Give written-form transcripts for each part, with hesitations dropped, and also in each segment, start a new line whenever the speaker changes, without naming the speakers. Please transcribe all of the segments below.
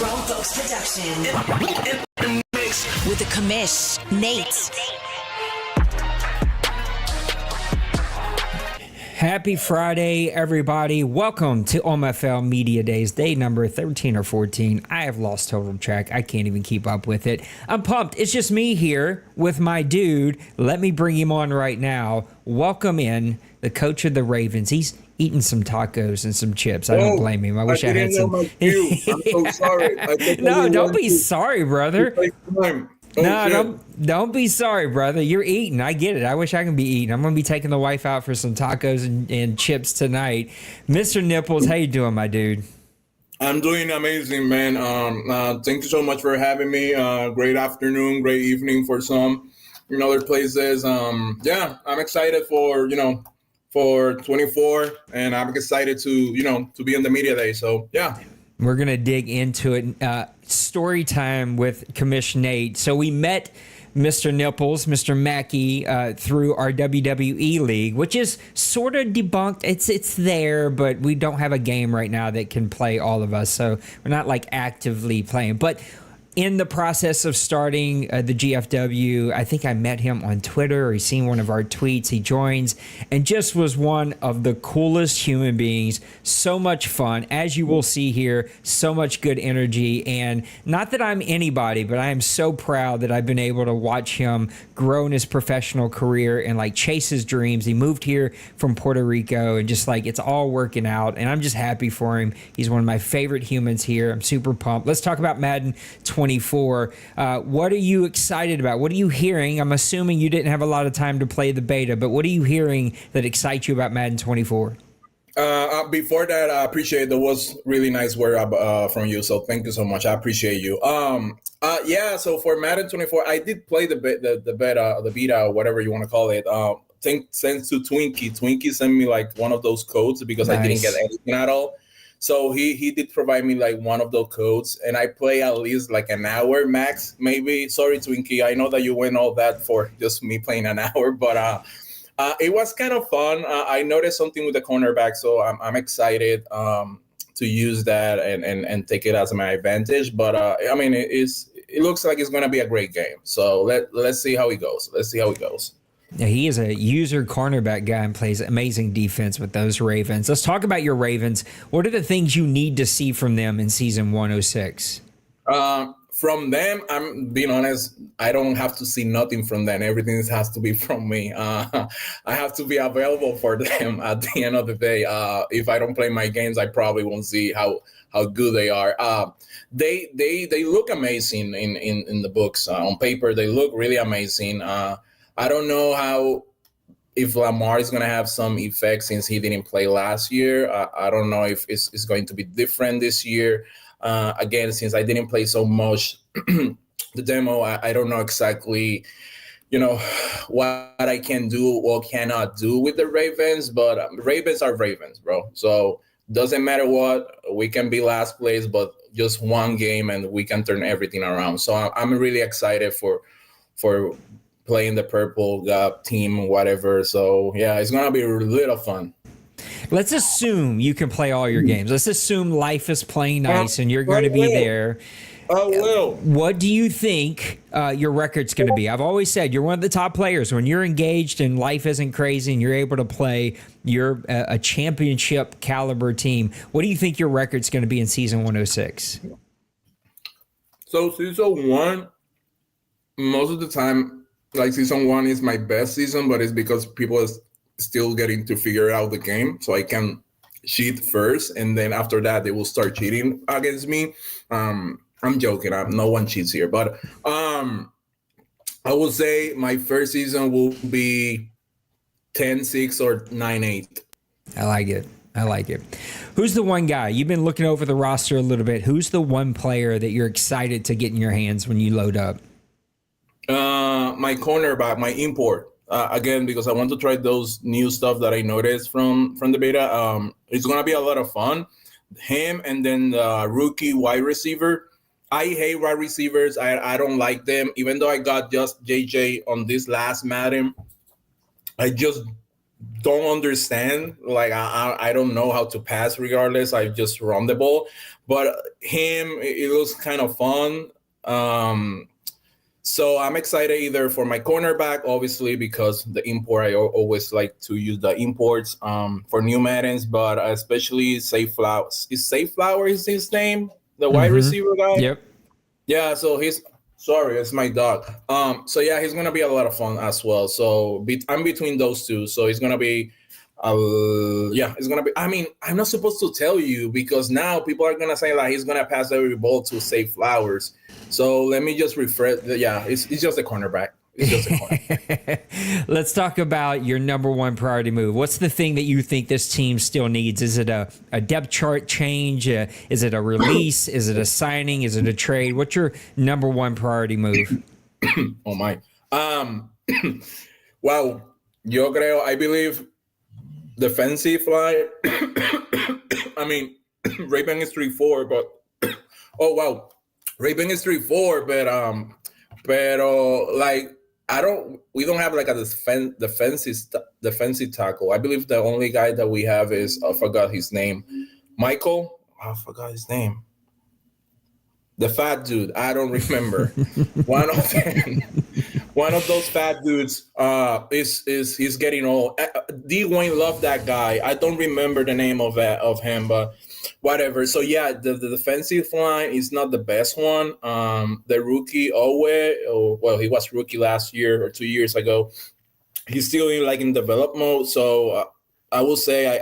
Grown Folks Production. With the commish, Nate.
Happy Friday, everybody. Welcome to OMFL Media Days, day number 13 or 14. I have lost total track. I can't even keep up with it. I'm pumped. It's just me here with my dude. Let me bring him on right now. Welcome in the coach of the Ravens. He's eating some tacos and some chips. I don't blame him. I wish I had some.
I'm so sorry.
No, don't be sorry, brother. Don't be sorry, brother. You're eating. I get it. I wish I could be eating. I'm going to be taking the wife out for some tacos and chips tonight. Mr. Nipples, how you doing, my dude?
I'm doing amazing, man. Thank you so much for having me. Great afternoon, great evening for some in other places. I'm excited for 24, and I'm excited to be in the media day. So yeah.
We're going to dig into it. Story time with Commish Nate. So we met Mr. Nipples, Mr. Mackey, through our WWE league, which is sort of debunked. It's there, but we don't have a game right now that can play all of us. So we're not like actively playing. But in the process of starting the GFW, I think I met him on Twitter, or he's seen one of our tweets. He joins and just was one of the coolest human beings. So much fun. As you will see here, so much good energy. And not that I'm anybody, but I am so proud that I've been able to watch him grow in his professional career and like chase his dreams. He moved here from Puerto Rico and just like it's all working out. And I'm just happy for him. He's one of my favorite humans here. I'm super pumped. Let's talk about Madden 24. What are you excited about? What are you hearing? I'm assuming you didn't have a lot of time to play the beta, but what are you hearing that excites you about Madden 24?
Before that, I appreciate there was really nice word from you, so thank you so much. I appreciate you. So for Madden 24, I did play the beta, whatever you want to call it. Thanks to Twinkie. Twinkie sent me like one of those codes because I didn't get anything at all. So he did provide me like one of those codes, and I play at least like an hour max, maybe. Sorry, Twinkie. I know that you went all that for just me playing an hour, but it was kind of fun. I noticed something with the cornerback, so I'm excited to use that and take it as my advantage. But it looks like it's going to be a great game. So let's see how it goes.
Yeah, he is a user cornerback guy and plays amazing defense with those Ravens. Let's talk about your Ravens. What are the things you need to see from them in season 106?
From them, I'm being honest, I don't have to see nothing from them. Everything has to be from me. I have to be available for them at the end of the day. If I don't play my games, I probably won't see how good they are. They look amazing in the books. On paper, they look really amazing. I don't know if Lamar is going to have some effect since he didn't play last year. I don't know if it's going to be different this year. Again, since I didn't play so much the demo, I don't know exactly, what I can do or cannot do with the Ravens. But Ravens are Ravens, bro. So doesn't matter what, we can be last place, but just one game and we can turn everything around. So I'm really excited for playing the purple team, whatever. So yeah, it's gonna be a little fun.
Let's assume you can play all your games. Let's assume life is playing nice and you're going to be there.
I will.
What do you think your record's going to be? I've always said you're one of the top players. When you're engaged and life isn't crazy and you're able to play, you're a championship caliber team. What do you think your record's going to be in season 106?
So season 1, most of the time, like season 1 is my best season, but it's because people are still getting to figure out the game. So I can cheat first, and then after that, they will start cheating against me. I'm joking. No one cheats here. But I would say my first season will be 10-6 or 9-8.
I like it. Who's the one guy? You've been looking over the roster a little bit. Who's the one player that you're excited to get in your hands when you load up?
My cornerback, my import. Again, because I want to try those new stuff that I noticed from the beta. It's going to be a lot of fun. Him and then the rookie wide receiver. I hate wide receivers. I don't like them. Even though I got just JJ on this last Madden, I just don't understand. Like, I don't know how to pass regardless. I just run the ball. but it was kind of fun. So I'm excited either for my cornerback, obviously, because the import, I always like to use the imports for new Maddens, but especially Safe Flowers. Is Safe Flowers his name? The wide receiver guy?
Yep.
Yeah, so sorry, it's my dog. So yeah, he's gonna be a lot of fun as well. So I'm between those two. So it's gonna be it's gonna be. I mean, I'm not supposed to tell you because now people are gonna say like he's gonna pass every ball to Safe Flowers. So let me just refresh. Yeah, it's just a cornerback. It's just a cornerback.
Let's talk about your number one priority move. What's the thing that you think this team still needs? Is it a depth chart change? Is it a release? Is it a signing? Is it a trade? What's your number one priority move?
Oh my. Wow. Yo creo, I believe defensive line. I mean, Raven is 3-4, but oh wow. Raven is 3-4, but like we don't have like a defensive tackle. I believe the only guy that we have is I forgot his name. Michael. I forgot his name. The fat dude. I don't remember. One of those fat dudes he's getting old. D. Wayne loved that guy. I don't remember the name of him, but whatever. So yeah, the defensive line is not the best one. The rookie he was rookie last year or 2 years ago. He's still in develop mode. So I will say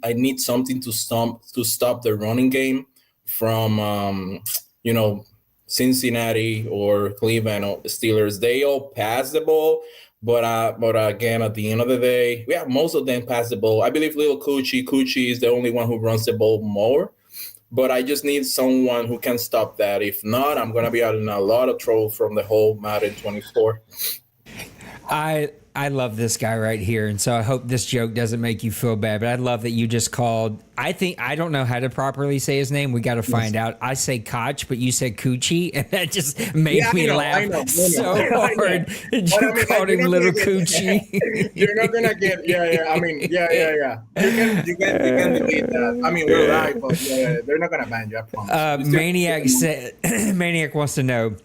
I need something to stop the running game from Cincinnati or Cleveland or Steelers. They all pass the ball. But again, at the end of the day, yeah, most of them pass the ball. I believe little Coochie is the only one who runs the ball more. But I just need someone who can stop that. If not, I'm going to be in a lot of trouble from the whole Madden 24.
I love this guy right here, and so I hope this joke doesn't make you feel bad, but I love that you just called. I don't know how to properly say his name. We got to find out. I say Koch, but you said Coochie, and that just made me laugh so hard. You called him Little Coochie.
You're not gonna get. Yeah. I mean, yeah. You can delete that. I mean, we're live, but they're not gonna ban you. I promise.
Maniac wants to know.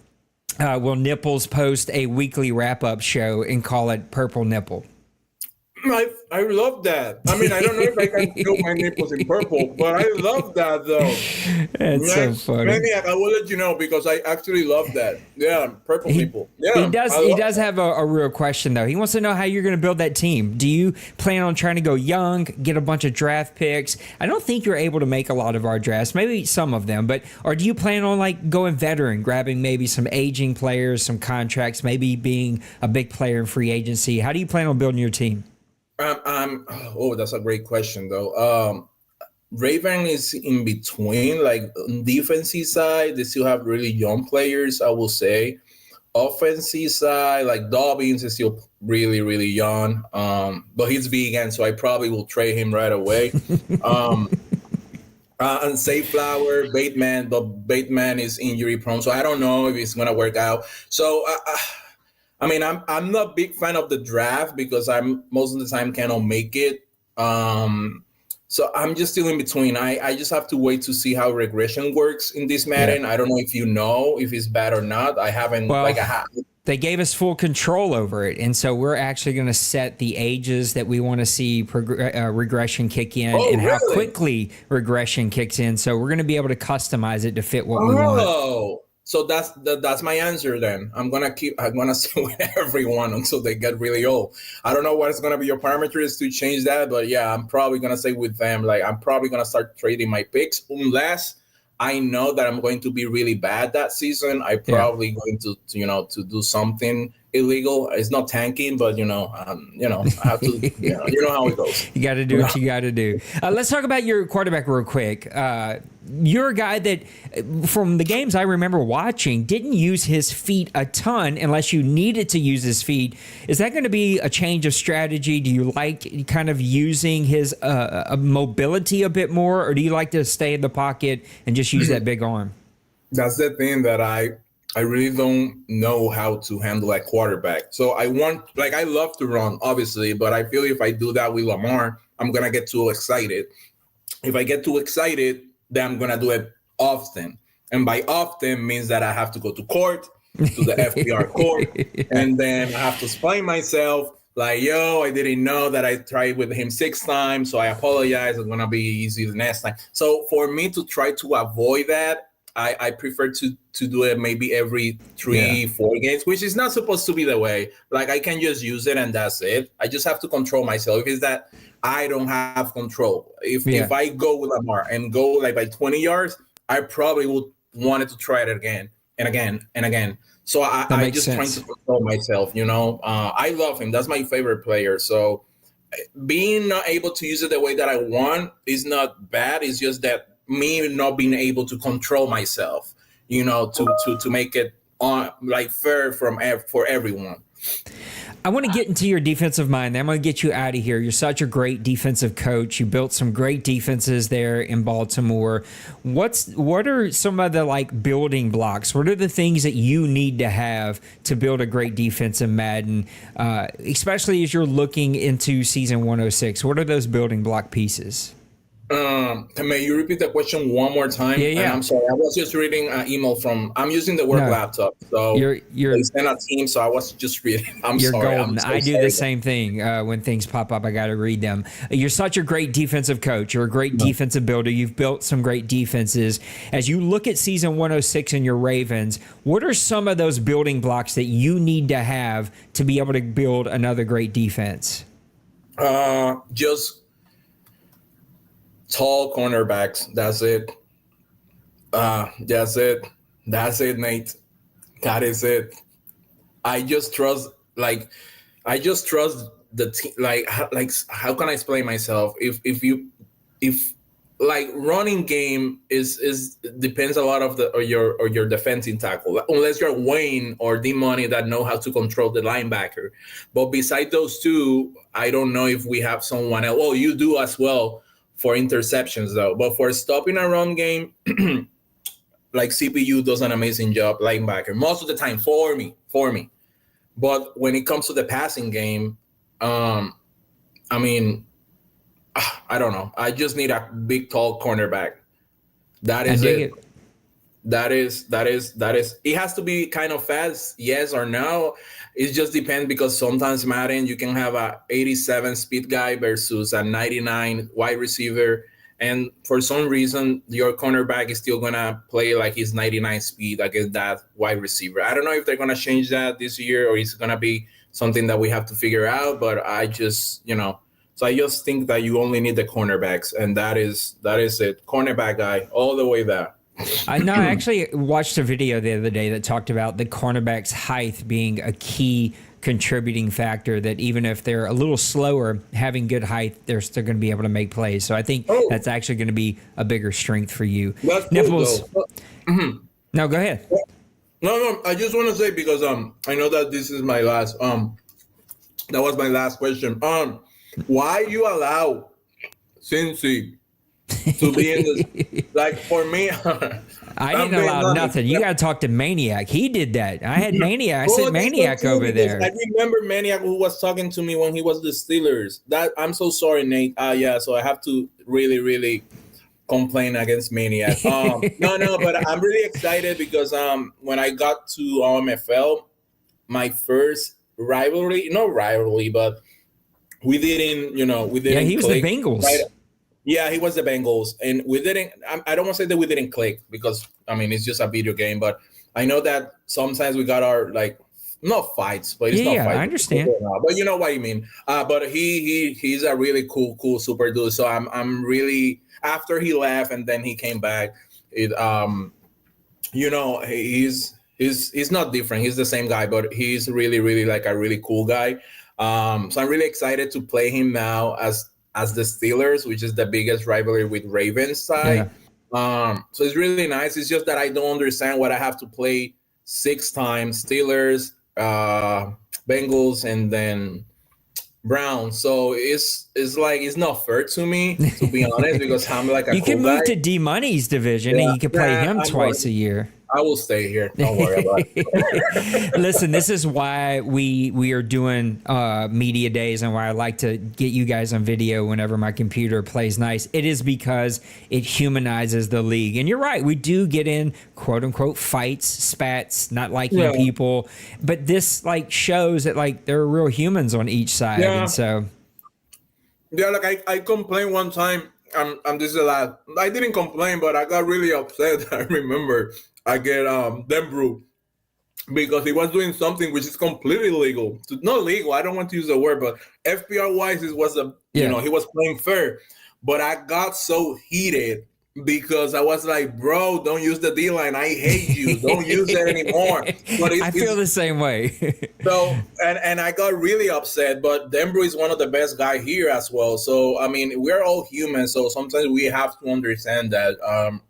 Will Nipples post a weekly wrap-up show and call it Purple Nipple?
I love that. I mean, I don't know if I can do my nipples in purple, but I love that though.
That's so funny.
Maniac, I will let you know because I actually love that. Yeah, purple people. Yeah,
he does have a real question though. He wants to know how you're going to build that team. Do you plan on trying to go young, get a bunch of draft picks? I don't think you're able to make a lot of our drafts, maybe some of them, or do you plan on like going veteran, grabbing maybe some aging players, some contracts, maybe being a big player in free agency? How do you plan on building your team?
That's a great question though. Raven is in between, like on defensive side, they still have really young players, I will say. Offensive side, like Dobbins is still really, really young. But he's vegan, so I probably will trade him right away. And Safe Flower, Bateman, but Bateman is injury prone, so I don't know if it's gonna work out. So I mean, I'm not a big fan of the draft because I'm most of the time cannot make it. So I'm just still in between. I just have to wait to see how regression works in this Madden. Yeah. I don't know if you know if it's bad or not. I haven't.
They gave us full control over it, and so we're actually going to set the ages that we want to see regression kick in, how quickly regression kicks in. So we're going to be able to customize it to fit what we want.
So that's my answer then. I'm gonna stay with everyone until they get really old. I don't know what is gonna be your parameters to change that, but yeah, I'm probably gonna stay with them. Like I'm probably gonna start trading my picks unless I know that I'm going to be really bad that season. I'm probably going to do something illegal. It's not tanking, but I have to. You know how it goes.
You got to do what you got to do. Let's talk about your quarterback real quick. You're a guy that, from the games I remember watching, didn't use his feet a ton unless you needed to use his feet. Is that going to be a change of strategy? Do you like kind of using his mobility a bit more, or do you like to stay in the pocket and just use that big arm?
That's the thing that I really don't know how to handle at quarterback. So I love to run, obviously, but I feel if I do that with Lamar, I'm going to get too excited. If I get too excited, then I'm going to do it often. And by often means that I have to go to court, to the FBR court, and then I have to explain myself like, yo, I didn't know that I tried with him 6 times, so I apologize. It's gonna be easy the next time. So for me to try to avoid that, I prefer to do it maybe every 3-4 games, which is not supposed to be the way. Like I can just use it and that's it. I just have to control myself. If it's that I don't have control. If I go with Lamar and go like by 20 yards, I probably would wanted to try it again and again and again. So I just trying to control myself, you know. I love him. That's my favorite player. So being not able to use it the way that I want is not bad. It's just that me not being able to control myself, you know, to make it on like fair for everyone.
I want to get into your defensive mind. I'm going to get you out of here. You're such a great defensive coach. You built some great defenses there in Baltimore. What are some of the like building blocks? What are the things that you need to have to build a great defense in Madden, especially as you're looking into season 106? What are those building block pieces?
May you repeat the question one more time?
Yeah.
And I'm sorry, I was just reading an email from. I'm using the work laptop, so they sent a team. So I was just reading.
You're
sorry.
golden. I do the same thing when things pop up. I got to read them. You're such a great defensive coach. You're a great defensive builder. You've built some great defenses. As you look at season 106 in your Ravens, what are some of those building blocks that you need to have to be able to build another great defense?
Just tall cornerbacks. That's it. That's it. That's it, Nate. That is it. I just trust the team. Like how can I explain myself? If like running game is depends a lot of your defensive tackle, unless you're Wayne or D-Money that know how to control the linebacker. But beside those two, I don't know if we have someone else. Well, you do as well for interceptions though. But for stopping a run game, like CPU does an amazing job, linebacker, most of the time for me. But when it comes to the passing game, I mean, I don't know. I just need a big, tall cornerback. That is it. That is. It has to be kind of fast, yes or no. It just depends because sometimes Madden, you can have a 87 speed guy versus a 99 wide receiver. And for some reason, your cornerback is still going to play like his 99 speed against that wide receiver. I don't know if they're going to change that this year or it's going to be something that we have to figure out. But I just, so I just think that you only need the cornerbacks. And that is it. Cornerback guy all the way there.
I actually watched a video the other day that talked about the cornerback's height being a key contributing factor, that even if they're a little slower, having good height, they're still going to be able to make plays. So I think that's actually going to be a bigger strength for you. Nipples. No, go ahead.
No, I just want to say, because I know that this is my last, that was my last question. Why you allow Cincy to be in this? Like, for me,
I didn't allow nothing. You got to talk to Maniac. He did that. I had Maniac. I sent Maniac over there.
I remember Maniac who was talking to me when he was the Steelers. That I'm so sorry, Nate. So I have to really, really complain against Maniac. No, but I'm really excited because when I got to OMFL, my first rivalry, but we didn't. Yeah,
he was the Bengals. Right?
Yeah, he was the Bengals, and we didn't. I don't want to say that we didn't click because it's just a video game. But I know that sometimes we got our not fights, but it's not fights. I
understand.
But you know what I mean. But he's a really cool super dude. So I'm really, after he left and then he came back. He's not different. He's the same guy, but he's really like a really cool guy. So I'm really excited to play him now as the Steelers, which is the biggest rivalry with Ravens side. Yeah. So it's really nice. It's just that I don't understand what I have to play 6 times: Steelers, Bengals, and then Browns. So it's like it's not fair to me, to be honest, because I'm like a
you
cool
can move
guy.
to D-Money's division and you can play him twice a year.
I will stay here. Don't worry about it.
Listen, this is why we are doing media days and why I like to get you guys on video whenever my computer plays nice. It is because it humanizes the league. And you're right, we do get in quote unquote fights, spats, not liking people, but this like shows that like there are real humans on each side.
Yeah.
And so
Like I complained one time. This is a lot. I didn't complain, but I got really upset. I remember I get Dembrew because he was doing something which is completely illegal. Not legal. I don't want to use the word, but FPR wise, it was he was playing fair. But I got so heated because I was like, bro, don't use the D line. I hate you. Don't use that anymore. But
I feel the same way.
So, and I got really upset, but Denver is one of the best guys here as well. So, I mean, we're all human. So sometimes we have to understand that.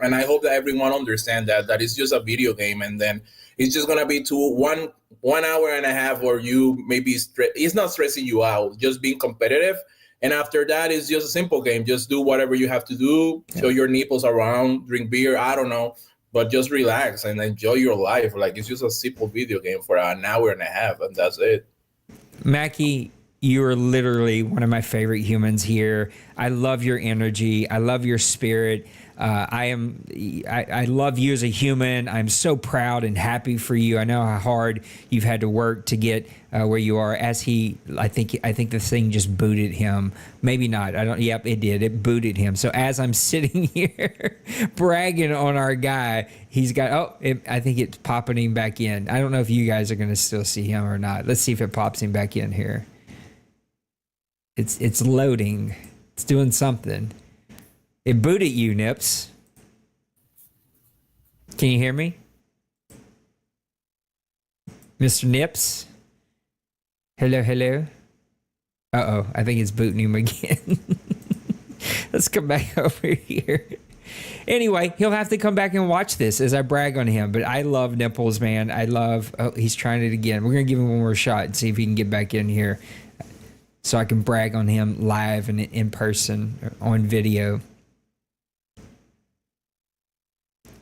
And I hope that everyone understands that it's just a video game. And then it's just going to be 1 hour and a half where you maybe it's not stressing you out, just being competitive. And after that, it's just a simple game. Just do whatever you have to do. Show your nipples around, drink beer. I don't know. But just relax and enjoy your life. Like, it's just a simple video game for an hour and a half, and that's it.
Mackie, you are literally one of my favorite humans here. I love your energy. I love your spirit. I love you as a human. I'm so proud and happy for you. I know how hard you've had to work to get where you are. I think the thing just booted him. Maybe not. I don't. Yep, it did. It booted him. So as I'm sitting here bragging on our guy, he's got. I think it's popping him back in. I don't know if you guys are going to still see him or not. Let's see if it pops him back in here. It's loading. It's doing something. It booted you, Nips. Can you hear me? Mr. Nips? Hello, hello? Uh-oh, I think it's booting him again. Let's come back over here. Anyway, he'll have to come back and watch this as I brag on him. But I love Nipples, man. He's trying it again. We're going to give him one more shot and see if he can get back in here so I can brag on him live and in person on video.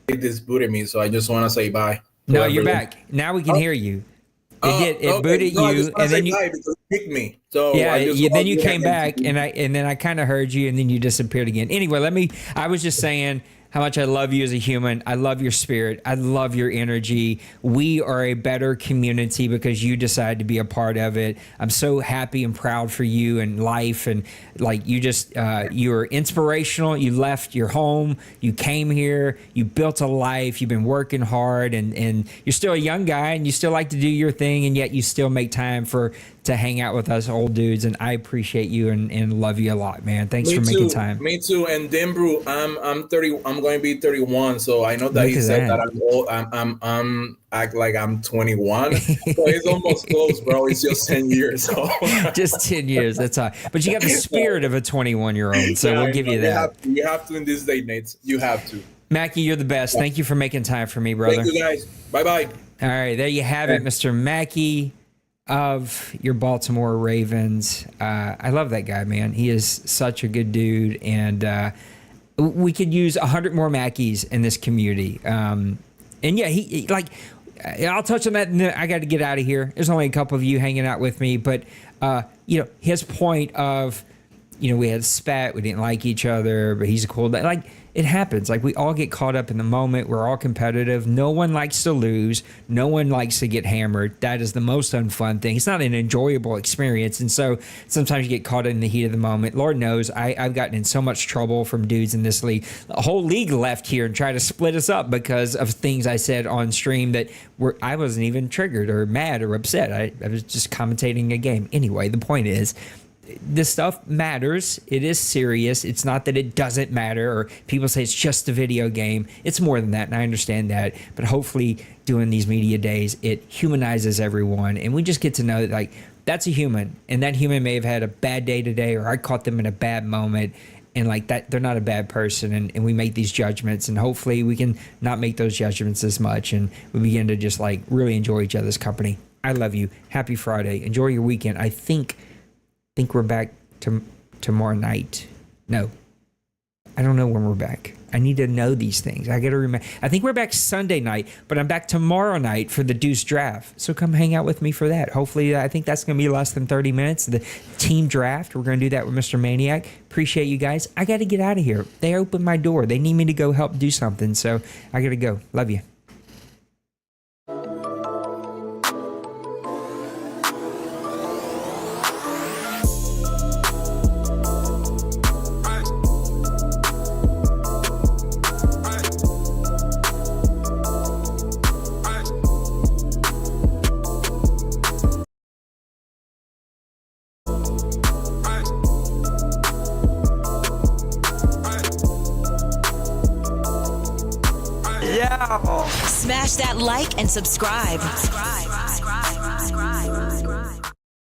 This booted me, so I just want to say bye.
No, you're back. Now we can hear you. It booted you, and then you
kicked me. So
then you came back, and then I kind of heard you, and then you disappeared again. Anyway, I was just saying how much I love you as a human. I love your spirit. I love your energy. We are a better community because you decided to be a part of it. I'm so happy and proud for you and life. And like you just, you're inspirational. You left your home. You came here. You built a life. You've been working hard and you're still a young guy and you still like to do your thing. And yet you still make time to hang out with us old dudes. And I appreciate you and love you a lot, man. Thanks for making time.
Me too. And Dembrew, I'm 30. I'm going to be 31. So I know that he said that I'm old. I'm act like I'm 21. So it's almost close, bro. It's just 10 years. So.
Just 10 years. That's all. But you got the spirit of a 21-year-old. So we'll give you that.
You have to in this day, Nate. You have to.
Mackie, you're the best. Thank you for making time for me, brother.
Thank you, guys. Bye-bye.
All right. There you have it, Mr. Mackie of your Baltimore Ravens. I love that guy, man. He is such a good dude. And we could use 100 more Mackies in this community. And yeah, he like, I'll touch on that. And I got to get out of here. There's only a couple of you hanging out with me, but his point of, we had a spat, we didn't like each other, but he's a cool guy. Like, it happens. Like, we all get caught up in the moment. We're all competitive. No one likes to lose. No one likes to get hammered. That is the most unfun thing. It's not an enjoyable experience. And so sometimes you get caught in the heat of the moment. Lord knows I've gotten in so much trouble from dudes in this league. The whole league left here and tried to split us up because of things I said on stream that I wasn't even triggered or mad or upset. I was just commentating a game. Anyway, the point is, this stuff matters. It is serious. It's not that it doesn't matter or people say it's just a video game. It's more than that, and I understand that. But hopefully doing these media days, it humanizes everyone, and we just get to know that, like, that's a human, and that human may have had a bad day today, or I caught them in a bad moment, and like that, they're not a bad person, and we make these judgments, and hopefully we can not make those judgments as much, and we begin to just like really enjoy each other's company. I love you. Happy Friday. Enjoy your weekend. I think we're back tomorrow night. No, I don't know when we're back. I need to know these things. I got to remember. I think we're back Sunday night, but I'm back tomorrow night for the Deuce Draft. So come hang out with me for that. Hopefully, I think that's going to be less than 30 minutes. The team draft. We're going to do that with Mr. Maniac. Appreciate you guys. I got to get out of here. They opened my door. They need me to go help do something. So I got to go. Love you.
Smash that like and subscribe.